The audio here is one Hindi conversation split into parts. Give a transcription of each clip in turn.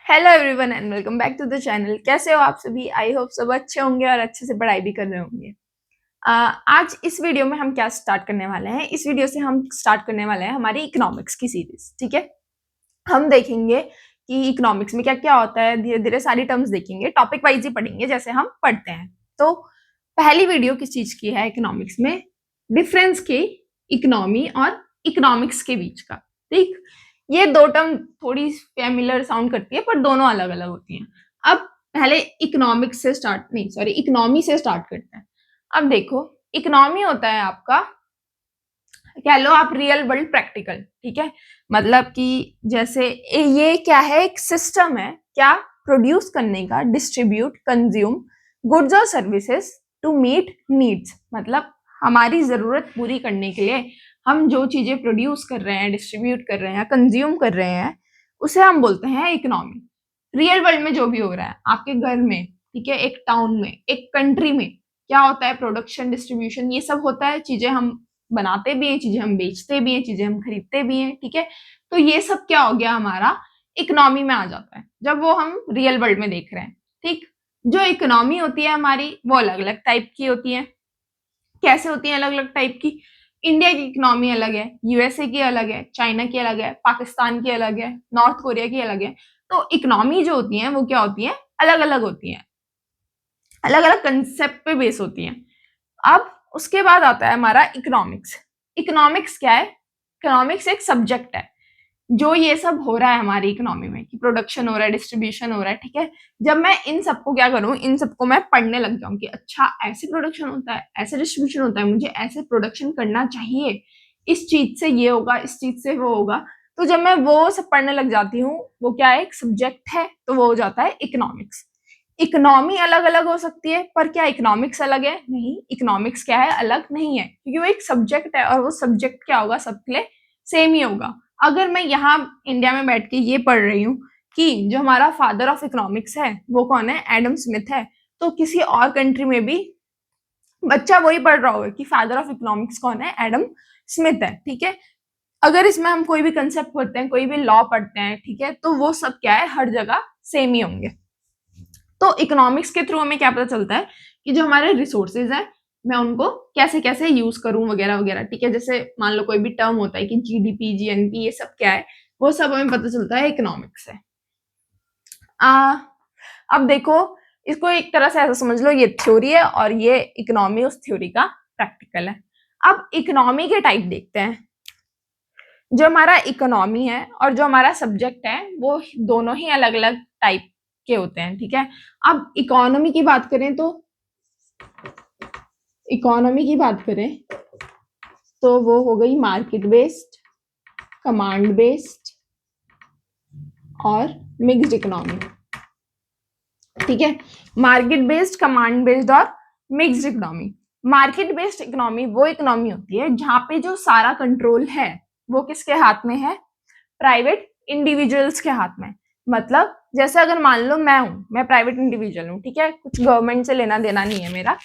Hello everyone and welcome back to the channel. कैसे हो आप सभी? आई होप सब अच्छे होंगे और अच्छे से पढ़ाई भी कर रहे होंगे। आज इस वीडियो में हम क्या स्टार्ट करने वाले हैं? इस वीडियो से हम स्टार्ट करने वाले हैं हमारी इकोनॉमिक्स की सीरीज। ठीक है, हम देखेंगे कि इकोनॉमिक्स में क्या क्या होता है। धीरे धीरे सारी टर्म्स देखेंगे, टॉपिक वाइज ही पढ़ेंगे जैसे हम पढ़ते हैं। तो पहली वीडियो किस चीज की है? इकोनॉमिक्स में डिफरेंस के इकोनॉमी और इकोनॉमिक्स के बीच का। ठीक, ये दो टर्म थोड़ी फैमिलर साउंड करती है पर दोनों अलग अलग होती हैं। अब पहले इकोनॉमिक्स से स्टार्ट नहीं सॉरी इकोनॉमी से स्टार्ट करते हैं। अब देखो, इकोनॉमी होता है आपका, कह लो आप रियल वर्ल्ड प्रैक्टिकल। ठीक है, मतलब कि जैसे ये क्या है, एक सिस्टम है क्या प्रोड्यूस करने का, डिस्ट्रीब्यूट कंज्यूम गुड्स और सर्विसेज टू मीट नीड्स। मतलब हमारी जरूरत पूरी करने के लिए हम जो चीजें प्रोड्यूस कर रहे हैं, डिस्ट्रीब्यूट कर रहे हैं, कंज्यूम कर रहे हैं, उसे हम बोलते हैं इकोनॉमी। रियल वर्ल्ड में जो भी हो रहा है आपके घर में, ठीक है, एक टाउन में, एक कंट्री में क्या होता है, प्रोडक्शन डिस्ट्रीब्यूशन ये सब होता है। चीजें हम बनाते भी हैं, चीजें हम बेचते भी हैं, चीजें हम खरीदते भी हैं। ठीक है, तो ये सब क्या हो गया, हमारा इकोनॉमी में आ जाता है जब वो हम रियल वर्ल्ड में देख रहे हैं। ठीक, जो इकोनॉमी होती है हमारी वो अलग अलग टाइप की होती है। कैसे होती है अलग अलग टाइप की? इंडिया की इकोनॉमी अलग है, यूएसए की अलग है, चाइना की अलग है, पाकिस्तान की अलग है, नॉर्थ कोरिया की अलग है। तो इकोनॉमी जो होती है वो क्या होती है, अलग अलग होती है, अलग अलग कंसेप्ट पे बेस होती है। अब उसके बाद आता है हमारा इकोनॉमिक्स। इकोनॉमिक्स क्या है? इकोनॉमिक्स एक सब्जेक्ट है जो ये सब हो रहा है हमारी इकोनॉमी में, कि प्रोडक्शन हो रहा है, डिस्ट्रीब्यूशन हो रहा है। ठीक है, जब मैं इन सबको क्या करूं, इन सबको मैं पढ़ने लग जाऊं कि अच्छा ऐसे प्रोडक्शन होता है, ऐसे डिस्ट्रीब्यूशन होता है, मुझे ऐसे प्रोडक्शन करना चाहिए, इस चीज से ये होगा, इस चीज से वो होगा। तो जब मैं वो सब पढ़ने लग जाती हूँ, वो क्या है, एक सब्जेक्ट है, तो वो हो जाता है इकोनॉमिक्स। इकोनॉमी अलग अलग हो सकती है पर क्या इकोनॉमिक्स अलग है? नहीं, इकोनॉमिक्स क्या है, अलग नहीं है, क्योंकि वो एक सब्जेक्ट है और वो सब्जेक्ट क्या होगा, सबके लिए सेम ही होगा। अगर मैं यहाँ इंडिया में बैठ के ये पढ़ रही हूँ कि जो हमारा फादर ऑफ इकोनॉमिक्स है वो कौन है, एडम स्मिथ है, तो किसी और कंट्री में भी बच्चा वही पढ़ रहा होगा कि फादर ऑफ इकोनॉमिक्स कौन है, एडम स्मिथ है। ठीक है, अगर इसमें हम कोई भी कंसेप्ट पढ़ते हैं, कोई भी लॉ पढ़ते हैं, ठीक है, तो वो सब क्या है, हर जगह सेम ही होंगे। तो इकोनॉमिक्स के थ्रू हमें क्या पता चलता है कि जो हमारे रिसोर्सेज है मैं उनको कैसे कैसे यूज करूं वगैरह वगैरह। ठीक है, जैसे मान लो कोई भी टर्म होता है कि जीडीपी, जीएनपी, ये सब क्या है, वो सब हमें पता चलता है इकोनॉमिक्स से। अब देखो, इसको एक तरह से ऐसा समझ लो, ये थ्योरी है और ये इकोनॉमी उस थ्योरी का प्रैक्टिकल है। अब इकोनॉमी के टाइप देखते हैं। जो हमारा इकोनॉमी है और जो हमारा सब्जेक्ट है वो दोनों ही अलग अलग टाइप के होते हैं। ठीक है, अब इकोनॉमी की बात करें तो वो हो गई मार्केट बेस्ड, कमांड बेस्ड और मिक्स्ड इकोनॉमी। ठीक है, मार्केट बेस्ड, कमांड बेस्ड और mixed economy. Market based economy वो इकोनॉमी होती है जहां पे जो सारा कंट्रोल है वो किसके हाथ में है, प्राइवेट इंडिविजुअल्स के हाथ में। मतलब जैसे अगर मान लो मैं प्राइवेट इंडिविजुअल हूँ, ठीक है, कुछ गवर्नमेंट से लेना देना नहीं है मेरा,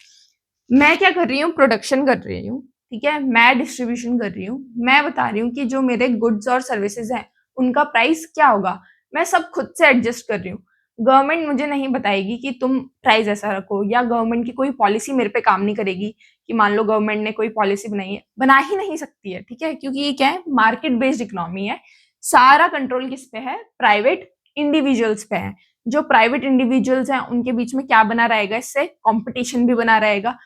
मैं क्या कर रही हूँ, प्रोडक्शन कर रही हूँ, ठीक है, मैं डिस्ट्रीब्यूशन कर रही हूँ, मैं बता रही हूँ कि जो मेरे गुड्स और सर्विसेज हैं उनका प्राइस क्या होगा, मैं सब खुद से एडजस्ट कर रही हूँ। गवर्नमेंट मुझे नहीं बताएगी कि तुम प्राइस ऐसा रखो, या गवर्नमेंट की कोई पॉलिसी मेरे पे काम नहीं करेगी कि मान लो गवर्नमेंट ने कोई पॉलिसी बनाई है, बना ही नहीं सकती है। ठीक है, क्योंकि ये क्या है, मार्केट बेस्ड इकोनॉमी है। सारा कंट्रोल किस पे है, प्राइवेट इंडिविजुअल्स पे है। जो प्राइवेट इंडिविजुअल्स हैं उनके बीच में क्या बना रहेगा, इससे कंपटीशन भी बना रहेगा।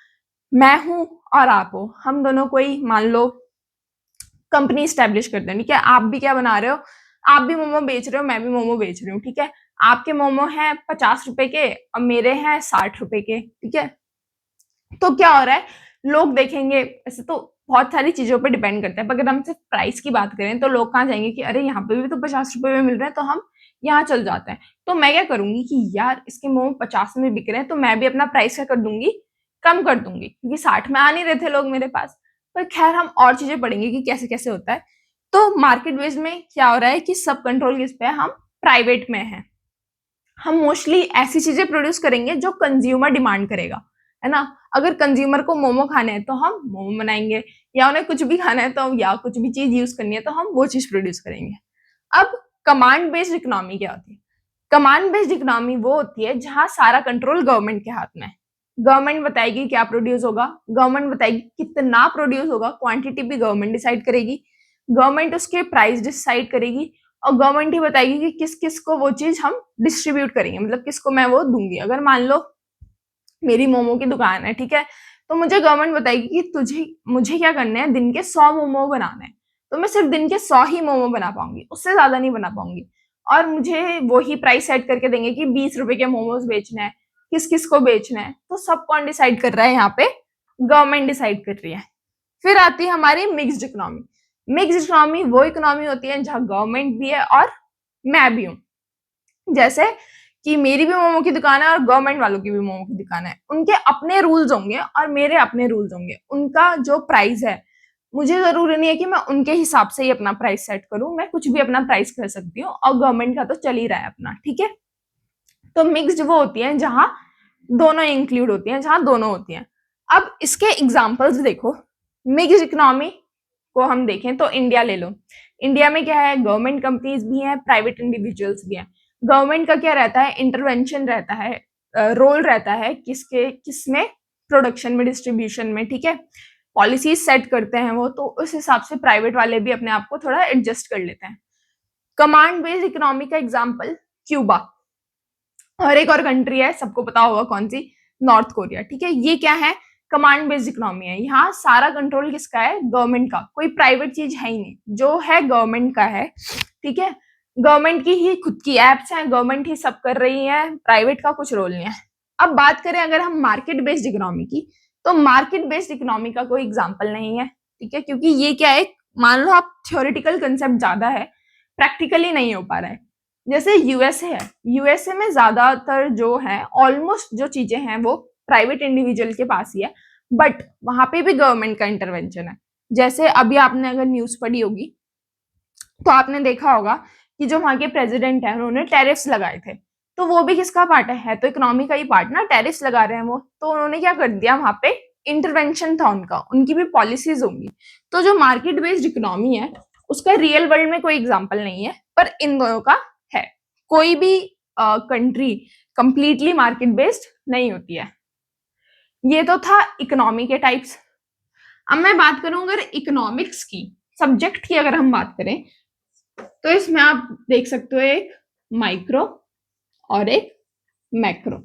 मैं हूं और आप हो, हम दोनों कोई मान लो कंपनी स्टैब्लिश करते हैं, ठीक है, आप भी क्या बना रहे हो, आप भी मोमो बेच रहे हो, मैं भी मोमो बेच रही हूँ। ठीक है, आपके मोमो हैं 50 रुपए के और मेरे हैं 60 रुपए के। ठीक है, तो क्या हो रहा है, लोग देखेंगे, ऐसे तो बहुत सारी चीजों पर डिपेंड करता है, पर अगर हम सिर्फ प्राइस की बात करें तो लोग कहाँ जाएंगे कि अरे यहाँ पे भी तो 50 रुपए में मिल रहा है, तो हम यहाँ चल जाते हैं। तो मैं क्या करूंगी कि यार इसके मोमो 50 में बिक रहे हैं, तो मैं भी अपना प्राइस क्या कर दूंगी, कम कर दूंगी, क्योंकि 60 में आ नहीं रहे थे लोग मेरे पास। पर खैर हम और चीजें पढ़ेंगे कि कैसे कैसे होता है। तो मार्केट बेस्ड में क्या हो रहा है कि सब कंट्रोल किस पे है, हम प्राइवेट में है। हम मोस्टली ऐसी चीजें प्रोड्यूस करेंगे जो कंज्यूमर डिमांड करेगा, है ना। अगर कंज्यूमर को मोमो खाने हैं तो हम मोमो बनाएंगे, या उन्हें कुछ भी खाना है तो या कुछ भी चीज यूज करनी है तो हम वो चीज प्रोड्यूस करेंगे। अब कमांड बेस्ड इकोनॉमी क्या होती है? कमांड बेस्ड इकोनॉमी वो होती है जहां सारा कंट्रोल गवर्नमेंट के हाथ में है। गवर्नमेंट बताएगी क्या प्रोड्यूस होगा, गवर्नमेंट बताएगी कितना प्रोड्यूस होगा, क्वांटिटी भी गवर्नमेंट डिसाइड करेगी, गवर्नमेंट उसके प्राइस डिसाइड करेगी और गवर्नमेंट ही बताएगी कि किस किस को वो चीज हम डिस्ट्रीब्यूट करेंगे, मतलब किसको मैं वो दूंगी। अगर मान लो मेरी मोमो की दुकान है, ठीक है, तो मुझे गवर्नमेंट बताएगी कि तुझे मुझे क्या करना है, दिन के 100 मोमो बनाने हैं, तो मैं सिर्फ दिन के 100 ही मोमो बना पाऊंगी, उससे ज्यादा नहीं बना पाऊंगी। और मुझे वही प्राइस सेट करके देंगे कि 20 रुपए के मोमोज बेचने हैं, किस किस को बेचना है, तो सब कौन डिसाइड कर रहा है, यहाँ पे गवर्नमेंट डिसाइड कर रही है। फिर आती है हमारी मिक्स्ड इकोनॉमी। मिक्स्ड इकोनॉमी वो इकोनॉमी होती है जहां गवर्नमेंट भी है और मैं भी हूँ। जैसे कि मेरी भी मोमो की दुकान है और गवर्नमेंट वालों की भी मोमो की दुकान है, उनके अपने रूल्स होंगे और मेरे अपने रूल्स होंगे। उनका जो प्राइस है, मुझे जरूरी नहीं है कि मैं उनके हिसाब से ही अपना प्राइस सेट करूं, मैं कुछ भी अपना प्राइस कर सकती हूँ और गवर्नमेंट का तो चल ही रहा है अपना, ठीक है। तो मिक्स्ड वो होती है जहां दोनों इंक्लूड होती हैं, जहां दोनों होती हैं। अब इसके एग्जाम्पल्स देखो। मिक्स्ड इकोनॉमी को हम देखें तो इंडिया ले लो। इंडिया में क्या है, गवर्नमेंट कंपनीज भी हैं, प्राइवेट इंडिविजुअल्स भी हैं। गवर्नमेंट का क्या रहता है, इंटरवेंशन रहता है, रोल रहता है किसमें, प्रोडक्शन में, डिस्ट्रीब्यूशन में, ठीक है। पॉलिसीज सेट करते हैं वो, तो उस हिसाब से प्राइवेट वाले भी अपने आप को थोड़ा एडजस्ट कर लेते हैं। कमांड बेस्ड इकोनॉमी का एग्जाम्पल क्यूबा, और एक और कंट्री है, सबको पता होगा कौन सी, नॉर्थ कोरिया, ठीक है। ये क्या है, कमांड बेस्ड इकोनॉमी है। यहाँ सारा कंट्रोल किसका है, गवर्नमेंट का, कोई प्राइवेट चीज है ही नहीं, जो है गवर्नमेंट का है, ठीक है। गवर्नमेंट की ही खुद की एप्स हैं, गवर्नमेंट ही सब कर रही है, प्राइवेट का कुछ रोल नहीं है। अब बात करें अगर हम मार्केट बेस्ड इकोनॉमी की, तो मार्केट बेस्ड इकोनॉमी का कोई एग्जाम्पल नहीं है, ठीक है, क्योंकि ये क्या है, मान लो आप थ्योरेटिकल कंसेप्ट ज्यादा है, प्रैक्टिकली नहीं हो पा रहा है। जैसे यूएसए है, यूएसए में ज्यादातर जो है, ऑलमोस्ट जो चीजें हैं वो प्राइवेट इंडिविजुअल के पास ही है, बट वहां पे भी गवर्नमेंट का इंटरवेंशन है। जैसे अभी आपने अगर न्यूज पढ़ी होगी तो आपने देखा होगा कि जो वहां के प्रेसिडेंट है उन्होंने टैरिफ्स लगाए थे, तो वो भी किसका पार्ट है तो इकोनॉमी का ही पार्ट ना, टैरिफ्स लगा रहे हैं वो, तो उन्होंने क्या कर दिया, वहां पे इंटरवेंशन था उनका, उनकी भी पॉलिसीज होंगी। तो जो मार्केट बेस्ड इकोनॉमी है उसका रियल वर्ल्ड में कोई एग्जाम्पल नहीं है, पर इन दोनों का है। कोई भी कंट्री कंप्लीटली मार्केट बेस्ड नहीं होती है। ये तो था इकोनॉमी के टाइप्स। अब मैं बात करूं अगर इकोनॉमिक्स की, सब्जेक्ट की अगर हम बात करें, तो इसमें आप देख सकते हो एक माइक्रो और एक मैक्रो।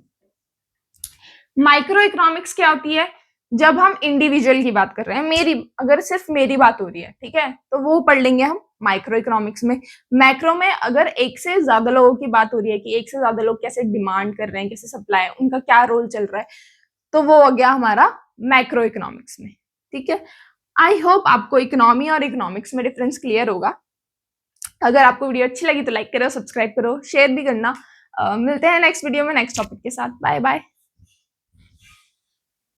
माइक्रो इकोनॉमिक्स क्या होती है, जब हम इंडिविजुअल की बात कर रहे हैं, मेरी अगर सिर्फ मेरी बात हो रही है, ठीक है, तो वो पढ़ लेंगे हम माइक्रो इकोनॉमिक्स में। मैक्रो में अगर एक से ज्यादा लोगों की बात हो रही है कि एक से ज्यादा लोग कैसे डिमांड कर रहे हैं, कैसे सप्लाई, उनका क्या रोल चल रहा है, तो वो हो गया हमारा मैक्रो इकोनॉमिक्स में, ठीक है। आई होप आपको इकोनॉमी और इकोनॉमिक्स में डिफरेंस क्लियर होगा। अगर आपको वीडियो अच्छी लगी तो लाइक करो, सब्सक्राइब करो, शेयर भी करना। मिलते हैं नेक्स्ट वीडियो में नेक्स्ट टॉपिक के साथ। Bye bye.